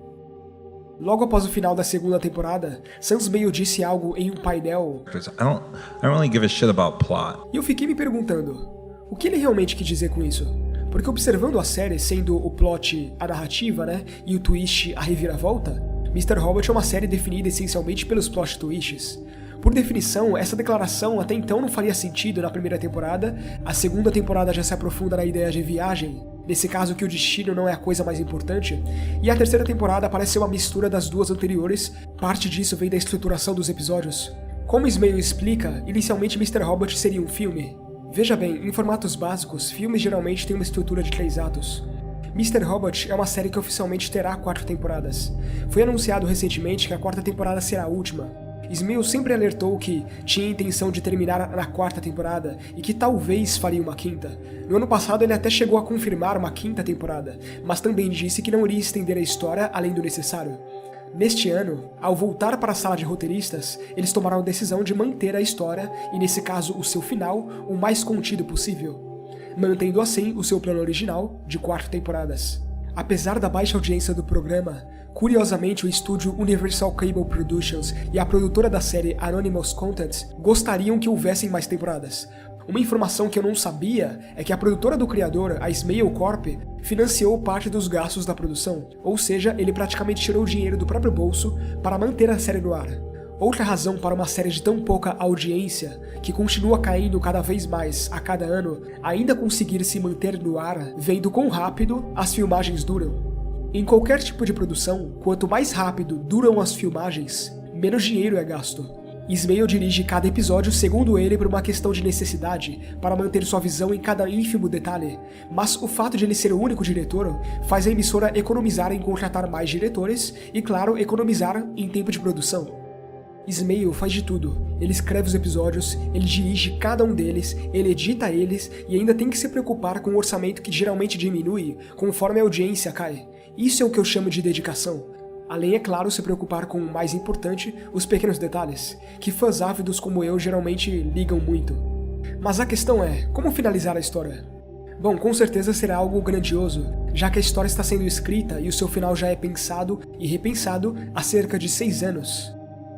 Logo após o final da segunda temporada, Sam Esmail disse algo em um painel. I don't really give a shit about plot. E eu fiquei me perguntando, o que ele realmente quis dizer com isso? Porque observando a série sendo o plot a narrativa, né, e o twist a reviravolta, Mr. Robot é uma série definida essencialmente pelos plot twists. Por definição, essa declaração até então não faria sentido na primeira temporada, a segunda temporada já se aprofunda na ideia de viagem, nesse caso que o destino não é a coisa mais importante, e a terceira temporada parece ser uma mistura das duas anteriores, parte disso vem da estruturação dos episódios. Como Esmail explica, inicialmente Mr. Robot seria um filme. Veja bem, em formatos básicos, filmes geralmente têm uma estrutura de 3 atos. Mr. Robot é uma série que oficialmente terá 4 temporadas. Foi anunciado recentemente que a 4ª temporada será a última. Esmail sempre alertou que tinha a intenção de terminar na 4ª temporada e que talvez faria uma 5ª. No ano passado ele até chegou a confirmar uma 5ª temporada, mas também disse que não iria estender a história além do necessário. Neste ano, ao voltar para a sala de roteiristas, eles tomaram a decisão de manter a história e, nesse caso, o seu final, o mais contido possível, mantendo assim o seu plano original de 4 temporadas. Apesar da baixa audiência do programa, curiosamente o estúdio Universal Cable Productions e a produtora da série Anonymous Content gostariam que houvessem mais temporadas. Uma informação que eu não sabia é que a produtora do criador, a Esmail Corp, financiou parte dos gastos da produção, ou seja, ele praticamente tirou o dinheiro do próprio bolso para manter a série no ar. Outra razão para uma série de tão pouca audiência, que continua caindo cada vez mais a cada ano, ainda conseguir se manter no ar, vem do quão rápido as filmagens duram. Em qualquer tipo de produção, quanto mais rápido duram as filmagens, menos dinheiro é gasto. Ismael dirige cada episódio, segundo ele, por uma questão de necessidade, para manter sua visão em cada ínfimo detalhe, mas o fato de ele ser o único diretor faz a emissora economizar em contratar mais diretores e, claro, economizar em tempo de produção. Ismael faz de tudo. Ele escreve os episódios, ele dirige cada um deles, ele edita eles e ainda tem que se preocupar com um orçamento que geralmente diminui conforme a audiência cai. Isso é o que eu chamo de dedicação. Além, é claro, se preocupar com o mais importante, os pequenos detalhes, que fãs ávidos como eu geralmente ligam muito. Mas a questão é, como finalizar a história? Bom, com certeza será algo grandioso, já que a história está sendo escrita e o seu final já é pensado e repensado há cerca de 6 anos.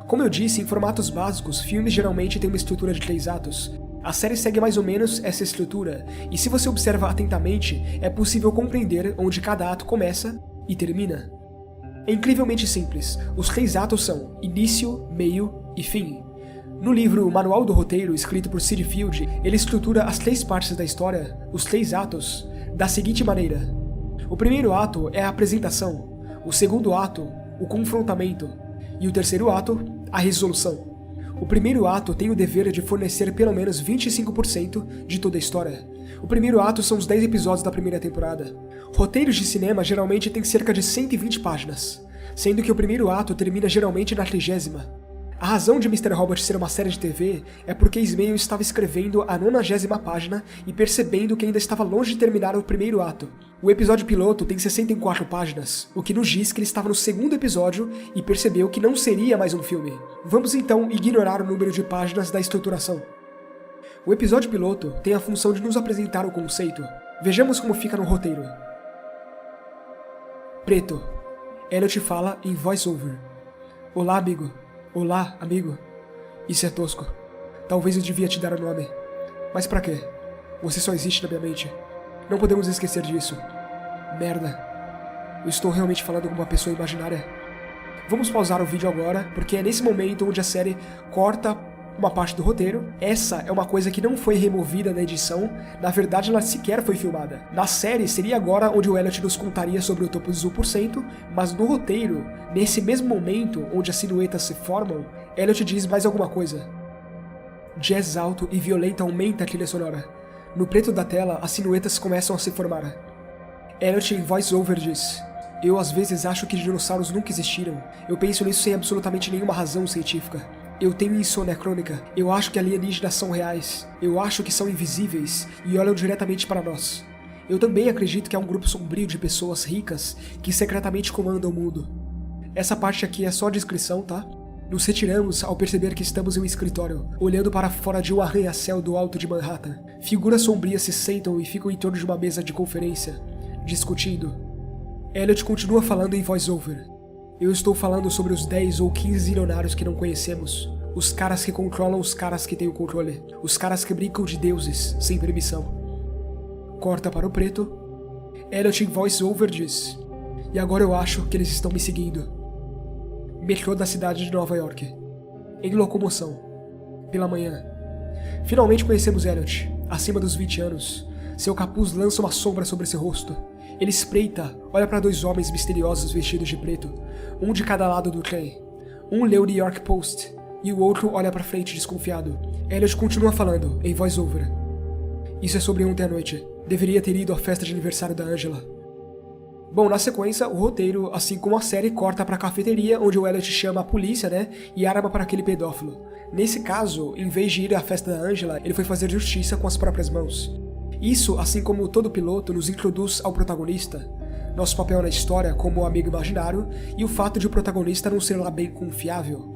Como eu disse, em formatos básicos, filmes geralmente têm uma estrutura de 3 atos. A série segue mais ou menos essa estrutura, e se você observa atentamente, é possível compreender onde cada ato começa e termina. É incrivelmente simples. Os 3 atos são início, meio e fim. No livro Manual do Roteiro, escrito por Sid Field, ele estrutura as 3 partes da história, os 3 atos, da seguinte maneira. O primeiro ato é a apresentação, o segundo ato, o confrontamento, e o terceiro ato, a resolução. O primeiro ato tem o dever de fornecer pelo menos 25% de toda a história. O primeiro ato são os 10 episódios da primeira temporada. Roteiros de cinema geralmente têm cerca de 120 páginas, sendo que o primeiro ato termina geralmente na 30ª. A razão de Mr. Robot ser uma série de TV é porque Ismael estava escrevendo a 90ª página e percebendo que ainda estava longe de terminar o primeiro ato. O episódio piloto tem 64 páginas, o que nos diz que ele estava no segundo episódio e percebeu que não seria mais um filme. Vamos então ignorar o número de páginas da estruturação. O episódio piloto tem a função de nos apresentar o conceito. Vejamos como fica no roteiro. Preto. Elliot fala em voice-over. Olá, amigo. Olá, amigo. Isso é tosco. Talvez eu devia te dar o nome. Mas pra quê? Você só existe na minha mente. Não podemos esquecer disso. Merda. Eu estou realmente falando com uma pessoa imaginária? Vamos pausar o vídeo agora, porque é nesse momento onde a série corta uma parte do roteiro. Essa é uma coisa que não foi removida na edição, na verdade ela sequer foi filmada. Na série seria agora onde o Elliot nos contaria sobre o topo dos 1%, mas no roteiro, nesse mesmo momento onde as silhuetas se formam, Elliot diz mais alguma coisa. Jazz alto e violento aumenta a trilha sonora. No preto da tela, as silhuetas começam a se formar. Elliot em voice-over diz: eu às vezes acho que dinossauros nunca existiram. Eu penso nisso sem absolutamente nenhuma razão científica. Eu tenho insônia crônica. Eu acho que alienígenas são reais. Eu acho que são invisíveis e olham diretamente para nós. Eu também acredito que há um grupo sombrio de pessoas ricas que secretamente comandam o mundo. Essa parte aqui é só descrição, tá? Nos retiramos ao perceber que estamos em um escritório, olhando para fora de um arranha-céu do alto de Manhattan. Figuras sombrias se sentam e ficam em torno de uma mesa de conferência, discutindo. Elliot continua falando em voice-over. Eu estou falando sobre os 10 ou 15 zilionários que não conhecemos. Os caras que controlam os caras que têm o controle. Os caras que brincam de deuses, sem permissão. Corta para o preto. Elliot em voice-over diz: e agora eu acho que eles estão me seguindo. Metrô da cidade de Nova York. Em locomoção. Pela manhã. Finalmente conhecemos Elliot, acima dos 20 anos. Seu capuz lança uma sombra sobre seu rosto. Ele espreita, olha para 2 homens misteriosos vestidos de preto, um de cada lado do trem. Um lê o New York Post, e o outro olha para frente desconfiado. Elliot continua falando, em voice-over. Isso é sobre ontem à noite. Deveria ter ido à festa de aniversário da Angela. Bom, na sequência, o roteiro, assim como a série, corta para a cafeteria, onde o Elliot chama a polícia, e arma para aquele pedófilo. Nesse caso, em vez de ir à festa da Angela, ele foi fazer justiça com as próprias mãos. Isso, assim como todo piloto, nos introduz ao protagonista, nosso papel na história como amigo imaginário e o fato de o protagonista não ser lá bem confiável.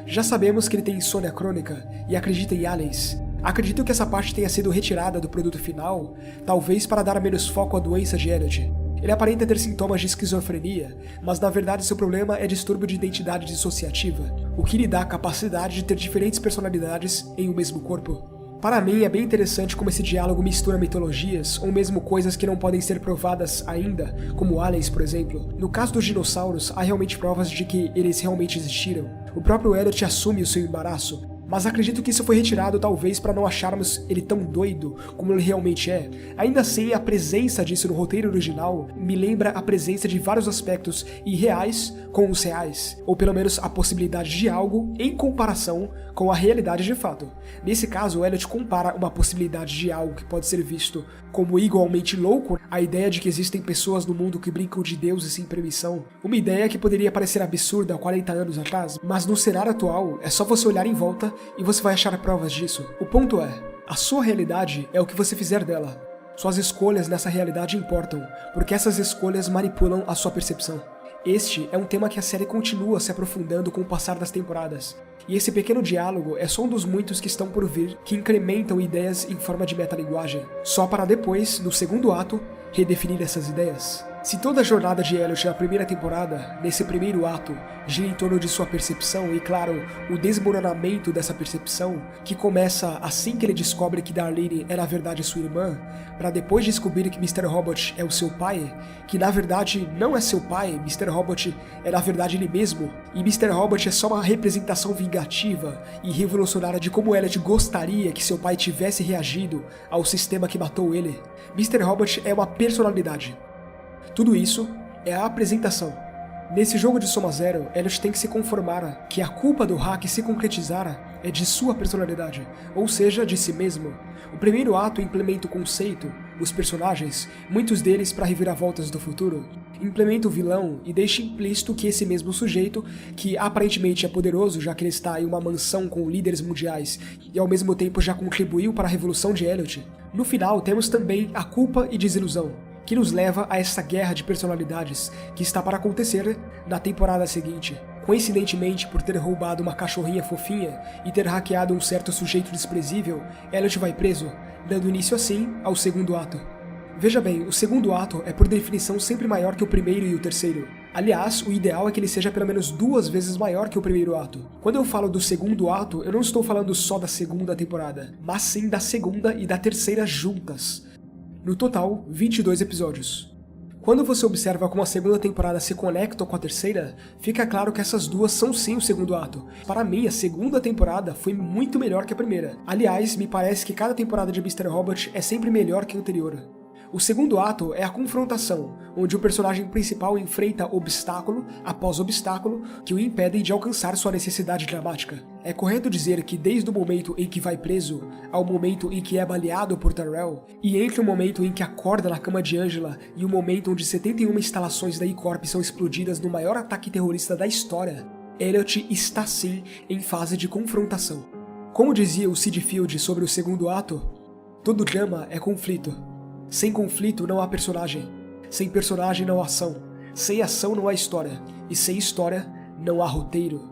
Já sabemos que ele tem insônia crônica e acredita em aliens. Acredito que essa parte tenha sido retirada do produto final, talvez para dar menos foco à doença de Elliot. Ele aparenta ter sintomas de esquizofrenia, mas na verdade seu problema é distúrbio de identidade dissociativa, o que lhe dá a capacidade de ter diferentes personalidades em um mesmo corpo. Para mim é bem interessante como esse diálogo mistura mitologias, ou mesmo coisas que não podem ser provadas ainda, como aliens, por exemplo. No caso dos dinossauros, há realmente provas de que eles realmente existiram. O próprio Elliot assume o seu embaraço. Mas acredito que isso foi retirado talvez para não acharmos ele tão doido como ele realmente é. Ainda assim, a presença disso no roteiro original me lembra a presença de vários aspectos irreais com os reais, ou pelo menos a possibilidade de algo em comparação com a realidade de fato. Nesse caso, o Elliot compara uma possibilidade de algo que pode ser visto como igualmente louco, a ideia de que existem pessoas no mundo que brincam de deuses sem permissão, uma ideia que poderia parecer absurda há 40 anos atrás, mas no cenário atual é só você olhar em volta e você vai achar provas disso. O ponto é, a sua realidade é o que você fizer dela. Suas escolhas nessa realidade importam, porque essas escolhas manipulam a sua percepção. Este é um tema que a série continua se aprofundando com o passar das temporadas, e esse pequeno diálogo é só um dos muitos que estão por vir que incrementam ideias em forma de metalinguagem, só para depois, no segundo ato, redefinir essas ideias. Se toda a jornada de Elliot na primeira temporada, nesse primeiro ato, gira em torno de sua percepção e, claro, o desmoronamento dessa percepção, que começa assim que ele descobre que Darlene é na verdade sua irmã, para depois descobrir que Mr. Robot é o seu pai, que na verdade não é seu pai, Mr. Robot é na verdade ele mesmo, e Mr. Robot é só uma representação vingativa e revolucionária de como Elliot gostaria que seu pai tivesse reagido ao sistema que matou ele. Mr. Robot é uma personalidade. Tudo isso é a apresentação. Nesse jogo de soma zero, Elliot tem que se conformar que a culpa do hack se concretizar é de sua personalidade, ou seja, de si mesmo. O primeiro ato implementa o conceito, os personagens, muitos deles para reviravoltas do futuro, implementa o vilão e deixa implícito que esse mesmo sujeito, que aparentemente é poderoso já que ele está em uma mansão com líderes mundiais e ao mesmo tempo já contribuiu para a revolução de Elliot, no final temos também a culpa e desilusão, que nos leva a essa guerra de personalidades que está para acontecer na temporada seguinte. Coincidentemente, por ter roubado uma cachorrinha fofinha e ter hackeado um certo sujeito desprezível, Elliot vai preso, dando início assim ao segundo ato. Veja bem, o segundo ato é por definição sempre maior que o primeiro e o terceiro. Aliás, o ideal é que ele seja pelo menos 2 vezes maior que o primeiro ato. Quando eu falo do segundo ato, eu não estou falando só da segunda temporada, mas sim da segunda e da terceira juntas. No total, 22 episódios. Quando você observa como a segunda temporada se conecta com a terceira, fica claro que essas duas são sim o segundo ato. Para mim, a segunda temporada foi muito melhor que a primeira. Aliás, me parece que cada temporada de Mr. Robot é sempre melhor que a anterior. O segundo ato é a confrontação, onde o personagem principal enfrenta obstáculo após obstáculo que o impedem de alcançar sua necessidade dramática. É correto dizer que desde o momento em que vai preso, ao momento em que é baleado por Tyrell, e entre o momento em que acorda na cama de Angela e o momento onde 71 instalações da E-Corp são explodidas no maior ataque terrorista da história, Elliot está sim em fase de confrontação. Como dizia o Sid Field sobre o segundo ato, todo drama é conflito. Sem conflito não há personagem, sem personagem não há ação, sem ação não há história, e sem história não há roteiro.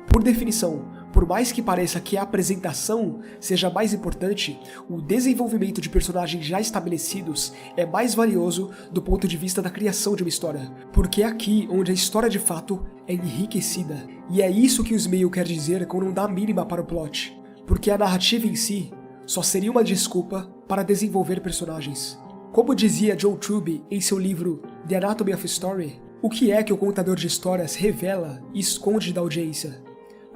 Por definição, por mais que pareça que a apresentação seja mais importante, o desenvolvimento de personagens já estabelecidos é mais valioso do ponto de vista da criação de uma história, porque é aqui onde a história de fato é enriquecida. E é isso que o Smale quer dizer quando não dá mínima para o plot, porque a narrativa em si só seria uma desculpa para desenvolver personagens. Como dizia Joe Trube em seu livro The Anatomy of a Story, o que é que o contador de histórias revela e esconde da audiência?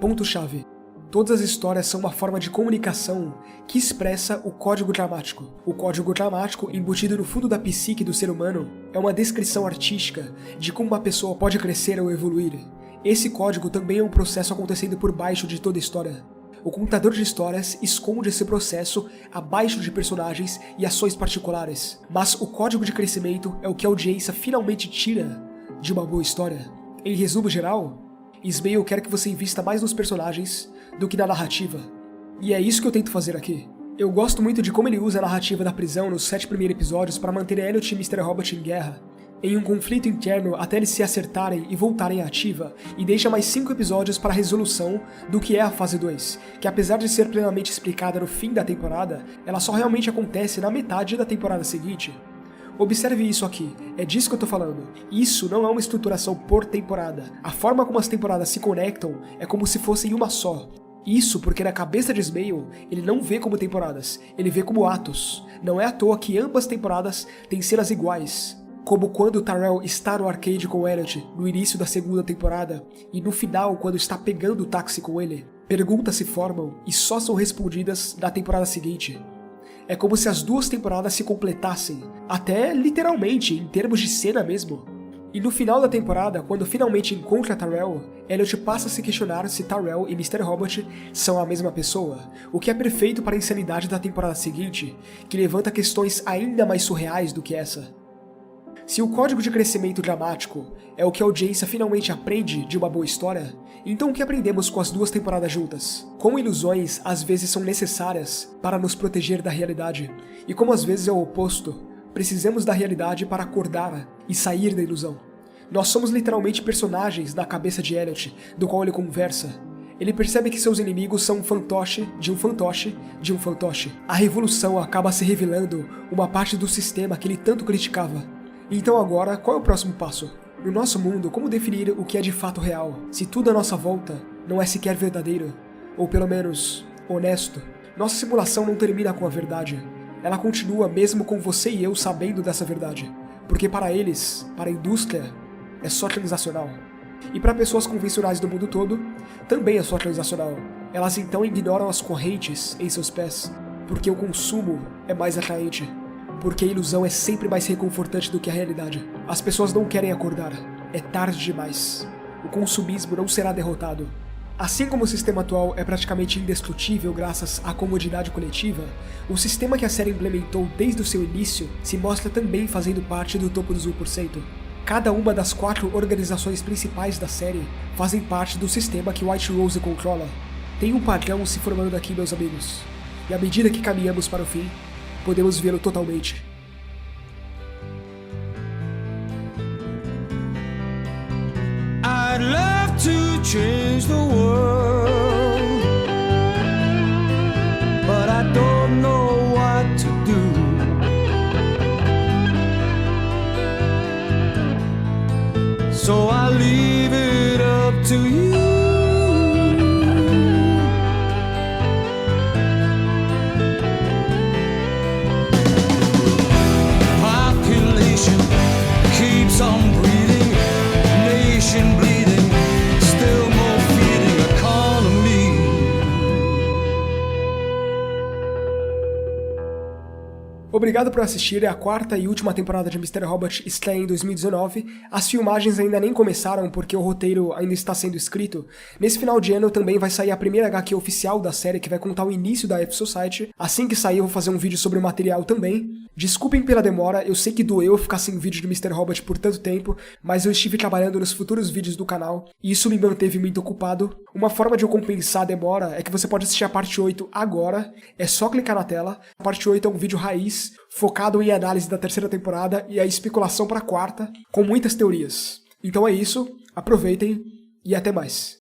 Ponto-chave. Todas as histórias são uma forma de comunicação que expressa o código dramático. O código dramático, embutido no fundo da psique do ser humano, é uma descrição artística de como uma pessoa pode crescer ou evoluir. Esse código também é um processo acontecendo por baixo de toda a história. O contador de histórias esconde esse processo abaixo de personagens e ações particulares, mas o código de crescimento é o que a audiência finalmente tira de uma boa história. Em resumo geral, Smale quer que você invista mais nos personagens do que na narrativa, e é isso que eu tento fazer aqui. Eu gosto muito de como ele usa a narrativa da prisão nos 7 primeiros episódios para manter Elliot e Mr. Robot em guerra, em um conflito interno até eles se acertarem e voltarem à ativa, e deixa mais 5 episódios para a resolução do que é a fase 2, que apesar de ser plenamente explicada no fim da temporada, ela só realmente acontece na metade da temporada seguinte. Observe isso aqui, é disso que eu tô falando. Isso não é uma estruturação por temporada. A forma como as temporadas se conectam é como se fossem uma só. Isso porque na cabeça de Smale, ele não vê como temporadas, ele vê como atos. Não é à toa que ambas temporadas têm cenas iguais, como quando Tyrell está no arcade com Elliot no início da segunda temporada e no final quando está pegando o táxi com ele. Perguntas se formam e só são respondidas na temporada seguinte. É como se as duas temporadas se completassem, até literalmente, em termos de cena mesmo. E no final da temporada, quando finalmente encontra Tyrell, Elliot passa a se questionar se Tyrell e Mr. Robot são a mesma pessoa, o que é perfeito para a insanidade da temporada seguinte, que levanta questões ainda mais surreais do que essa. Se o código de crescimento dramático é o que a audiência finalmente aprende de uma boa história, então o que aprendemos com as duas temporadas juntas? Como ilusões às vezes são necessárias para nos proteger da realidade, e como às vezes é o oposto, precisamos da realidade para acordar e sair da ilusão. Nós somos literalmente personagens na cabeça de Elliot, do qual ele conversa. Ele percebe que seus inimigos são um fantoche de um fantoche de um fantoche. A revolução acaba se revelando uma parte do sistema que ele tanto criticava. Então agora, qual é o próximo passo? No nosso mundo, como definir o que é de fato real, se tudo à nossa volta não é sequer verdadeiro, ou pelo menos, honesto? Nossa simulação não termina com a verdade. Ela continua mesmo com você e eu sabendo dessa verdade. Porque para eles, para a indústria, é só transacional. E para pessoas convencionais do mundo todo, também é só transacional. Elas então ignoram as correntes em seus pés, porque o consumo é mais atraente. Porque a ilusão é sempre mais reconfortante do que a realidade. As pessoas não querem acordar. É tarde demais. O consumismo não será derrotado. Assim como o sistema atual é praticamente indestrutível graças à comodidade coletiva, o sistema que a série implementou desde o seu início se mostra também fazendo parte do topo dos 1%. Cada uma das 4 organizações principais da série fazem parte do sistema que White Rose controla. Tem um padrão se formando aqui, meus amigos. E à medida que caminhamos para o fim, podemos vê-lo totalmente. I'd love to change the world, but I don't know what to do. So I leave it up to you. Population keeps on breeding, nation bleeding, still more feeding economy. Obrigado por assistir a 4ª e última temporada de Mr. Robot estreia em 2019. As filmagens ainda nem começaram porque o roteiro ainda está sendo escrito. Nesse final de ano também vai sair a primeira HQ oficial da série, que vai contar o início da F-Society. Assim que sair eu vou fazer um vídeo sobre o material também. Desculpem pela demora, eu sei que doeu ficar sem vídeo de Mr. Robot por tanto tempo, mas eu estive trabalhando nos futuros vídeos do canal e isso me manteve muito ocupado. Uma forma de eu compensar a demora é que você pode assistir a parte 8 agora, é só clicar na tela. A parte 8 é um vídeo raiz, focado em análise da 3ª temporada e a especulação para a 4ª, com muitas teorias. Então é isso, aproveitem e até mais.